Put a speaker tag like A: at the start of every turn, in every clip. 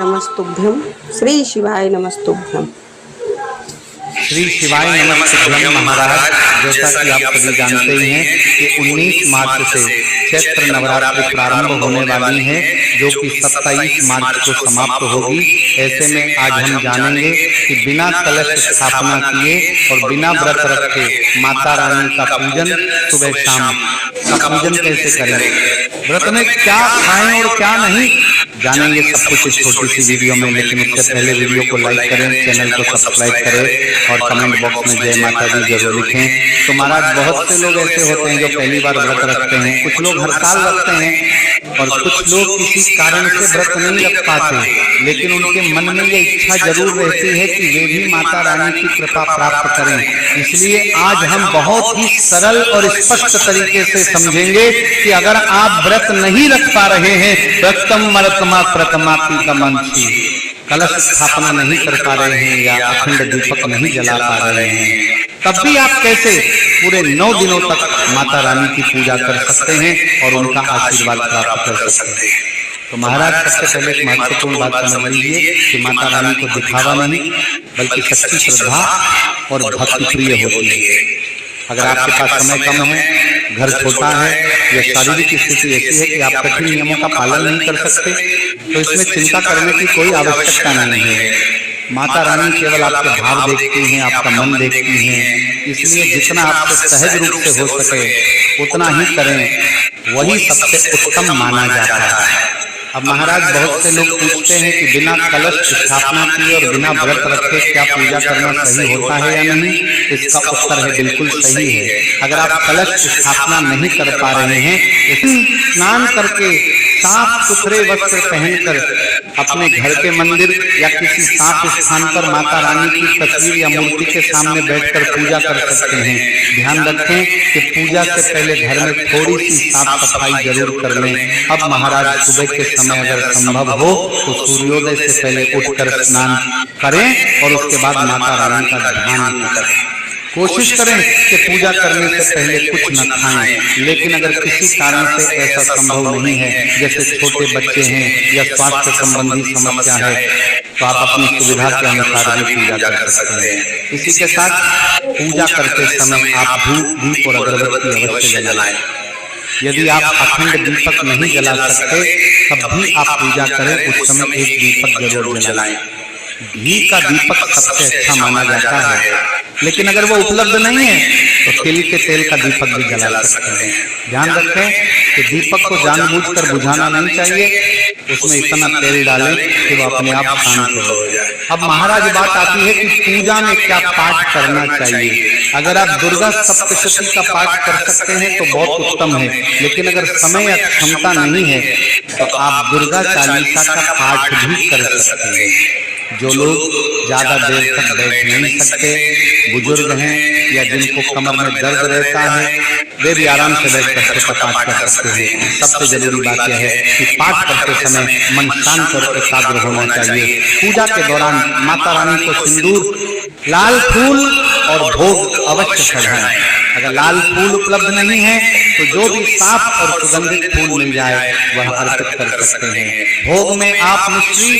A: नमस्तुभ्यं। श्री शिवाय नमस्तुभ्यं।
B: श्री शिवाय नमस्तुभ्यं। महाराज, जैसा कि आप सभी जानते ही हैं कि 19 मार्च से चैत्र नवरात्रि प्रारंभ होने वाली है, जो कि 27 मार्च को समाप्त होगी। ऐसे में आज हम जानेंगे कि बिना कलश स्थापना किए और बिना व्रत रखे माता रानी का पूजन, सुबह शाम का पूजन कैसे करें, व्रत में क्या खाएं और क्या नहीं, जानेंगे सब कुछ इस छोटी सी वीडियो में। लेकिन उससे पहले वीडियो को लाइक करें, चैनल को सब्सक्राइब करें और कमेंट बॉक्स में जय माता दी जरूर लिखें। तो महाराज, बहुत से लोग ऐसे होते हैं जो पहली बार व्रत रखते हैं, कुछ लोग हर साल रखते हैं और कुछ लोग किसी कारण से व्रत नहीं रख पाते, लेकिन उनके मन में ये इच्छा जरूर रहती है कि वे भी माता रानी की कृपा प्राप्त करें। इसलिए आज हम बहुत ही सरल और स्पष्ट तरीके से समझेंगे कि अगर आप व्रत नहीं रख पा रहे हैं, व्रतम मरतमा प्रतमापि कमंसी, कलश स्थापना नहीं कर पा रहे हैं या अखंड दीपक नहीं जला पा रहे हैं, तब भी आप कैसे पूरे 9 दिनों तक माता रानी की पूजा कर सकते हैं और उनका आशीर्वाद प्राप्त कर सकते हैं। तो महाराज, सबसे पहले एक महत्वपूर्ण बात समझ लीजिए कि माता रानी को दिखावा नहीं बल्कि सच्ची श्रद्धा और भक्ति प्रिय होती है। अगर आपके पास समय कम है, घर छोटा है या शारीरिक स्थिति ऐसी है कि आप कठिन नियमों का पालन नहीं कर सकते, तो इसमें चिंता करने की कोई आवश्यकता नहीं है। माता रानी केवल आपके भाव देखती हैं, आपका मन देखती हैं, इसलिए जितना आपसे सहज रूप से हो सके उतना ही करें, वही सबसे उत्तम माना जाता है। अब महाराज, बहुत से लोग पूछते हैं कि बिना कलश स्थापना किए और बिना व्रत रखे क्या पूजा करना सही होता है या नहीं। इसका उत्तर है बिल्कुल सही है। अगर आप कलश स्थापना नहीं कर पा रहे हैं, स्नान करके साफ सुथरे वस्त्र पहनकर अपने घर के मंदिर या किसी साफ स्थान पर माता रानी की तस्वीर या मूर्ति के सामने बैठकर पूजा कर सकते हैं। ध्यान रखें कि पूजा से पहले घर में थोड़ी सी साफ सफाई जरूर कर लें। अब महाराज, सुबह के समय अगर संभव हो तो सूर्योदय से पहले उठकर स्नान करें और उसके बाद माता रानी का ध्यान करें। कोशिश करें कि पूजा करने से पहले कुछ न खाएं, लेकिन अगर किसी कारण से ऐसा संभव नहीं है, जैसे छोटे बच्चे हैं या स्वास्थ्य संबंधी समस्या है, तो आप अपनी सुविधा के अनुसार भी पूजा कर सकते हैं। इसी के साथ पूजा करते समय आप धूप, दीप और अगरबत्ती अवश्य जलाएं। यदि आप अखंड दीपक नहीं जला सकते, तब भी आप पूजा करें, उस समय एक दीपक जरूर जलाएं। घी का दीपक सबसे अच्छा माना जाता है, लेकिन अगर वो उपलब्ध नहीं है तो तिल के तेल का दीपक भी जला सकते हैं। ध्यान रखें कि दीपक को जानबूझकर बुझाना नहीं चाहिए, उसमें इतना तेल डालें कि वो अपने आप शांत हो जाए। अब महाराज, बात आती है कि पूजा में क्या पाठ करना चाहिए। अगर आप दुर्गा सप्तशती का पाठ कर सकते हैं तो बहुत उत्तम है, लेकिन अगर समय या क्षमता नहीं है तो आप दुर्गा चालीसा का पाठ भी कर सकते हैं। जो लोग ज्यादा देर तक बैठ नहीं सकते, बुजुर्ग हैं या जिनको कमर में दर्द रहता है, वे भी आराम से बैठ कर पाठ कर सकते हैं। सबसे जरूरी बात यह है कि पाठ करते समय मन शांत और एकाग्र होना चाहिए। पूजा के दौरान माता रानी को सिंदूर, लाल फूल और भोग अवश्य चढ़ाएं। अगर लाल फूल उपलब्ध नहीं है तो जो भी साफ और सुगंधित फूल मिल जाए वह अर्पित कर सकते हैं। भोग में आप मिश्री,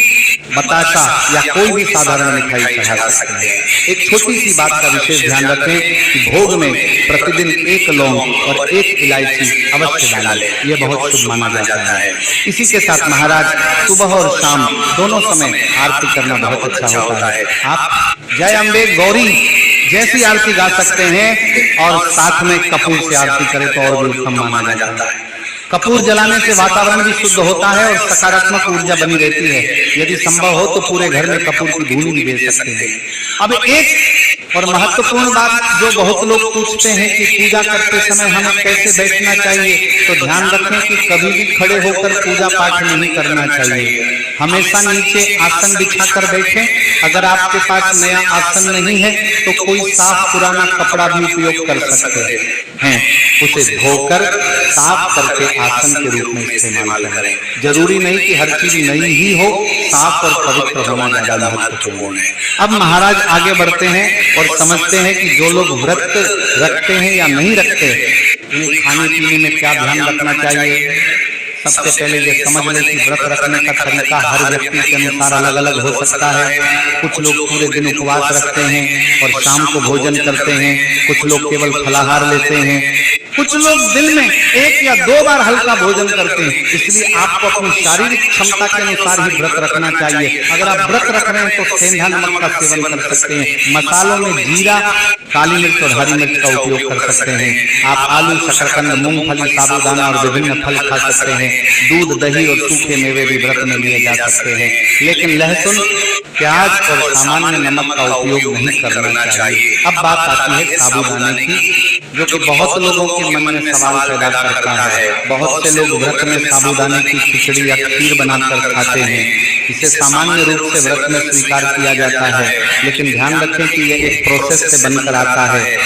B: बताशा या कोई भी साधारण मिठाई चढ़ा सकते हैं। एक छोटी सी बात का विशेष ध्यान रखें कि भोग में प्रतिदिन 1 लौंग और 1 इलायची अवश्य डालें, यह बहुत शुभ माना जाता है। इसी के साथ महाराज, सुबह और शाम दोनों समय आरती करना बहुत अच्छा होता है। आप जय अम्बे गौरी जैसी आरती गा सकते हैं और साथ में कपूर से आरती करें तो और भी उत्तम माना जाता है। कपूर जलाने से वातावरण भी शुद्ध होता है और सकारात्मक ऊर्जा बनी रहती है। यदि संभव हो तो पूरे घर में कपूर की धूनी भी दे सकते हैं। अब एक और महत्वपूर्ण बात जो बहुत लोग पूछते हैं कि पूजा करते समय हमें कैसे बैठना चाहिए, तो ध्यान रखें कि कभी भी खड़े होकर पूजा पाठ नहीं करना चाहिए। हमेशा नीचे आसन बिछाकर बैठें। अगर आपके पास नया आसन नहीं है तो कोई साफ पुराना कपड़ा भी उपयोग कर सकते हैं, उसे धोकर साफ करके आसन के रूप में इस्तेमाल करें। जरूरी नहीं कि हर चीज नई ही हो, साफ और पवित्र होना ज्यादा महत्वपूर्ण है। अब महाराज, आगे बढ़ते हैं और समझते हैं कि जो लोग व्रत रखते हैं या नहीं रखते, उन्हें खाने पीने में क्या ध्यान रखना चाहिए। सबसे पहले ये समझ लें कि व्रत रखने का तरीका हर व्यक्ति के अनुसार अलग अलग हो सकता है। कुछ लोग पूरे दिन उपवास रखते हैं और शाम को भोजन करते हैं, कुछ लोग केवल फलाहार लेते हैं, कुछ लोग दिन में 1 या 2 बार हल्का भोजन करते हैं। इसलिए आपको अपनी शारीरिक क्षमता के अनुसार ही व्रत रखना चाहिए। अगर आप व्रत रख रहे हैं तो सेंधा नमक का सेवन कर सकते हैं, मसालों में जीरा, काली मिर्च और हरी मिर्च का उपयोग कर सकते हैं। आप आलू, शकरकंद, मूंगफली, साबूदाना और विभिन्न फल खा सकते हैं। दूध, दही और सूखे मेवे भी व्रत में लिए जा सकते हैं, लेकिन लहसुन, प्याज और सामान्य नमक का उपयोग नहीं करना चाहिए। अब बात आती है साबूदाने की, जो कि बहुत लोगों के मन में सवाल पैदा करता है। बहुत से लोग व्रत में साबूदाने की खिचड़ी या खीर बनाकर खाते हैं। इसे सामान्य रूप से व्रत में स्वीकार किया जाता है, लेकिन ध्यान रखें कि यह एक प्रोसेस से बनकर आता है,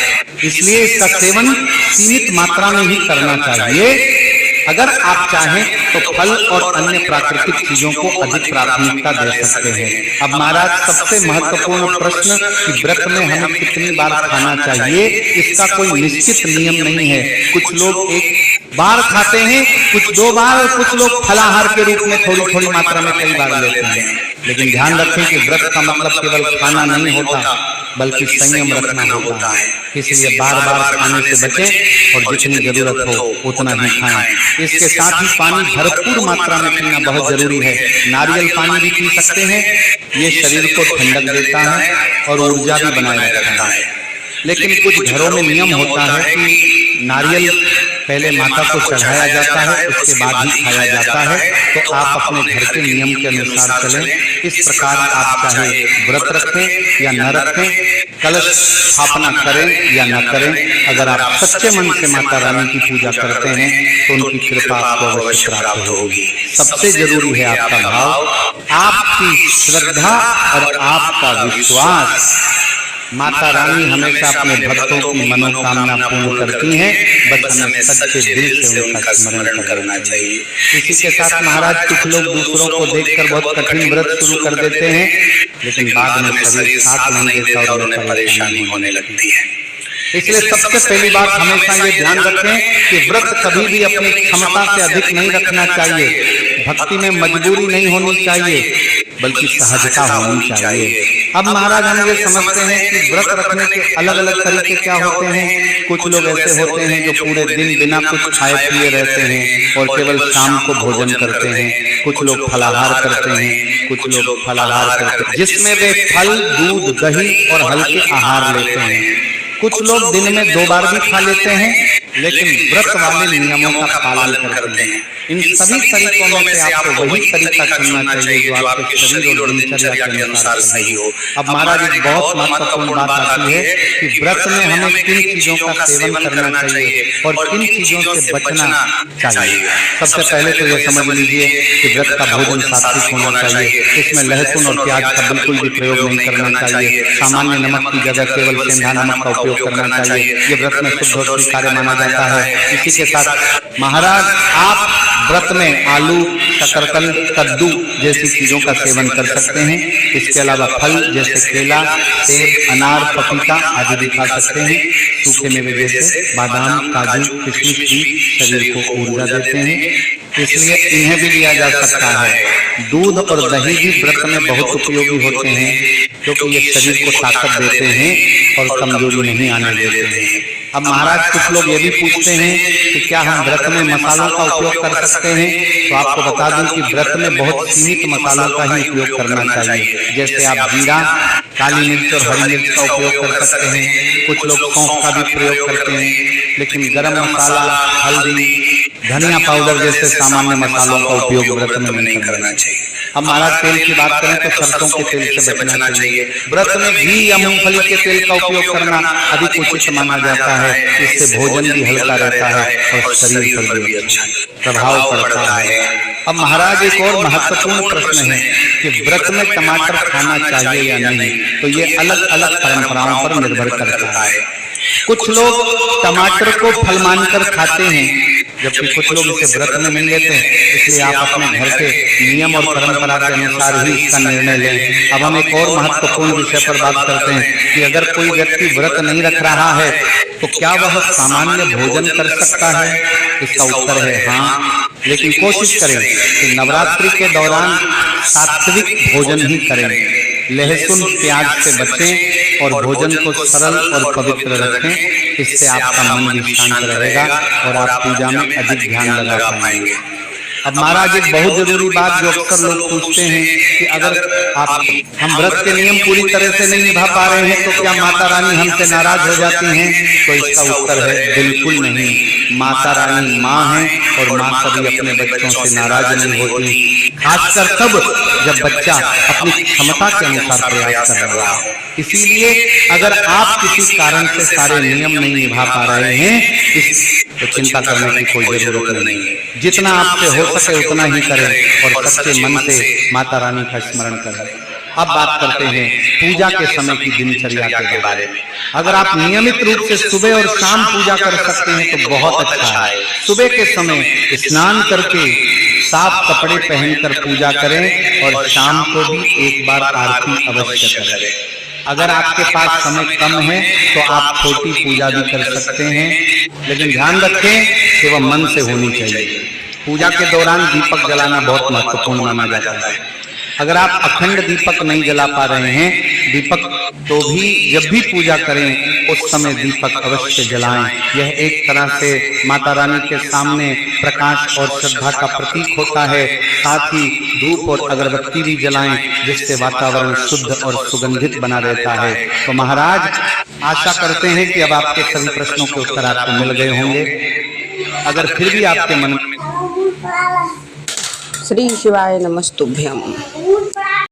B: इसलिए इसका सेवन सीमित मात्रा में ही करना चाहिए। अगर आप चाहें तो फल और अन्य प्राकृतिक चीजों को अधिक प्राथमिकता दे सकते हैं। अब महाराज, सबसे महत्वपूर्ण प्रश्न कि व्रत में हमें कितनी बार खाना चाहिए, इसका कोई निश्चित नियम नहीं है। कुछ लोग 1 बार खाते हैं, कुछ 2 बार, कुछ लोग फलाहार के रूप में थोड़ी थोड़ी मात्रा में कई बार लेते हैं। लेकिन ध्यान रखें कि व्रत का मतलब केवल खाना नहीं होता, बल्कि संयम रखना होता है। इसलिए बार बार खाने से बचें और जितनी जरूरत हो उतना ही खाएं। इसके साथ ही पानी भरपूर मात्रा में पीना बहुत जरूरी है। नारियल पानी भी पी सकते हैं, ये शरीर को ठंडक देता है और ऊर्जा भी बनाए रखता है। लेकिन कुछ घरों में नियम होता है कि नारियल पहले माता को चढ़ाया जाता है, उसके बाद ही खाया जाता है। तो आप अपने घर के नियम के अनुसार चलें। इस प्रकार आप चाहे व्रत रखें या न रखें, कलश स्थापना करें या न करें, अगर आप सच्चे मन से माता रानी की पूजा करते हैं तो उनकी कृपा आपको अवश्य प्राप्त होगी। सबसे जरूरी है आपका भाव, आपकी श्रद्धा और आपका विश्वास। माता रानी हमेशा अपने भक्तों की मनोकामना पूर्ण करती हैं, बस हमें सच्चे दिल से उनका स्मरण करना चाहिए। इसी के साथ महाराज, कुछ लोग दूसरों को देखकर बहुत कठिन व्रत शुरू कर देते हैं, लेकिन बाद में शरीर साथ नहीं देता और उन्हें परेशानी होने लगती है। इसलिए सबसे पहली बात हमेशा ये ध्यान रखें कि व्रत कभी भी अपनी क्षमता से अधिक नहीं रखना चाहिए। भक्ति में मजबूरी नहीं होनी चाहिए, बल्कि सहजता होनी चाहिए। अब महाराज, हम ये समझते हैं कि व्रत रखने के अलग अलग तरीके क्या होते हैं। कुछ लोग ऐसे होते हैं जो पूरे दिन बिना कुछ खाए पिए रहते हैं और केवल शाम को भोजन करते हैं। कुछ लोग फलाहार करते हैं, कुछ लोग फलाहार करते हैं जिसमें वे फल, दूध, दही और हल्के आहार लेते हैं। कुछ लोग दिन में 2 बार भी खा लेते हैं, लेकिन व्रत वाले नियमों का पालन करते हैं। इन सभी तरीकों में से आपको वही तरीका चुनना चाहिए जो आपके शरीर और दिनचर्या के अनुसार सही हो। अब महाराज, एक बहुत महत्वपूर्ण बात आती है कि व्रत में हमें किन चीजों का सेवन करना चाहिए और किन चीजों से बचना चाहिए। सबसे पहले तो यह समझ लीजिए कि व्रत का भोजन सात्विक होना चाहिए। इसमें लहसुन और प्याज का बिल्कुल भी प्रयोग नहीं करना चाहिए। सामान्य नमक की जगह केवल सेंधा नमक का उपयोग करना चाहिए। ये व्रत में शुद्ध और स्वीकार्य माना जाता है। इसी के साथ महाराज, आप व्रत में आलू, शकरकंद, कद्दू जैसी चीजों का सेवन कर सकते हैं। इसके अलावा फल जैसे केला, सेब, अनार, पपीता आदि भी खा सकते हैं। सूखे मेवे जैसे बादाम, काजू, किशमिश भी शरीर को ऊर्जा देते हैं, इसलिए इन्हें भी लिया जा सकता है। दूध और दही भी व्रत में बहुत उपयोगी होते हैं, क्योंकि ये शरीर को ताकत देते हैं और कमजोरी नहीं आने देते हैं। अब महाराज, कुछ लोग ये भी पूछते हैं कि क्या हम व्रत में मसालों का उपयोग कर सकते हैं। तो आपको बता दूं कि व्रत में बहुत सीमित मसालों का ही उपयोग करना चाहिए। जैसे आप जीरा, काली मिर्च और हरी मिर्च का उपयोग कर सकते हैं। कुछ लोग सौंफ का भी प्रयोग करते हैं, लेकिन गरम मसाला, हल्दी, धनिया पाउडर जैसे सामान्य मसालों का उपयोग व्रत में नहीं करना चाहिए। अब महाराज, तेल की बात करें तो सरसों के तेल से बचना चाहिए। व्रत में घी या मूंगफली के तेल का उपयोग करना अधिक उचित माना जाता है। इससे भोजन भी हल्का रहता है और शरीर पर भी अच्छा प्रभाव पड़ता है। अब महाराज, एक और महत्वपूर्ण प्रश्न है कि व्रत में टमाटर खाना चाहिए या नहीं। तो ये अलग अलग परंपराओं पर निर्भर करता है। कुछ लोग टमाटर को फल मानकर खाते हैं, जबकि कुछ लोग इसे व्रत में नहीं लेते हैं। इसलिए आप अपने घर के नियम और परंपरा के अनुसार ही इसका निर्णय लें। अब हम एक और महत्वपूर्ण विषय पर बात करते हैं कि अगर कोई व्यक्ति व्रत नहीं रख रहा है तो क्या वह सामान्य भोजन कर सकता है। इसका उत्तर है हाँ। लेकिन कोशिश करें कि नवरात्रि के दौरान सात्विक भोजन ही करें। लहसुन प्याज से बचें और भोजन को सरल और पवित्र रखें। इससे आपका मन भी शांत रहेगा और आप पूजा में अधिक ध्यान लगा पाएंगे। अब महाराज एक बहुत जरूरी बात जो अक्सर लोग पूछते हैं कि अगर हम व्रत के नियम पूरी तरह से नहीं निभा पा रहे हैं तो क्या माता रानी हमसे नाराज हो जाती हैं? तो इसका उत्तर है बिल्कुल नहीं। माता रानी माँ है और माँ कभी अपने बच्चों से नाराज नहीं होती, खासकर तब जब बच्चा अपनी क्षमता के अनुसार प्रयास कर रहा है। इसीलिए अगर आप किसी कारण से सारे नियम नहीं निभा पा रहे हैं तो चिंता करने की कोई जरूरत नहीं है। जितना आपसे हो सके उतना ही करें और सच्चे मन से माता रानी का स्मरण करें। अब बात करते हैं पूजा के समय की दिनचर्या के बारे में। अगर आप नियमित रूप से सुबह और शाम पूजा कर सकते हैं तो बहुत अच्छा है। सुबह के समय स्नान करके साफ कपड़े पहनकर पूजा करें और शाम को भी एक बार आरती अवश्य करें। अगर आपके पास समय कम है तो आप छोटी पूजा भी कर सकते हैं, लेकिन ध्यान रखें कि वह मन से होनी चाहिए। पूजा के दौरान दीपक जलाना बहुत महत्वपूर्ण माना जाता है। अगर आप अखंड दीपक नहीं जला पा रहे हैं दीपक तो भी जब भी पूजा करें उस समय दीपक अवश्य जलाएं। यह एक तरह से माता रानी के सामने प्रकाश और श्रद्धा का प्रतीक होता है। साथ ही धूप और अगरबत्ती भी जलाएं जिससे वातावरण शुद्ध और सुगंधित बना रहता है। तो महाराज आशा करते हैं कि अब आपके सभी प्रश्नों के उत्तर आपको मिल गए होंगे। अगर फिर भी आपके मन में
A: श्री शिवाय नमस्तुभ्यम।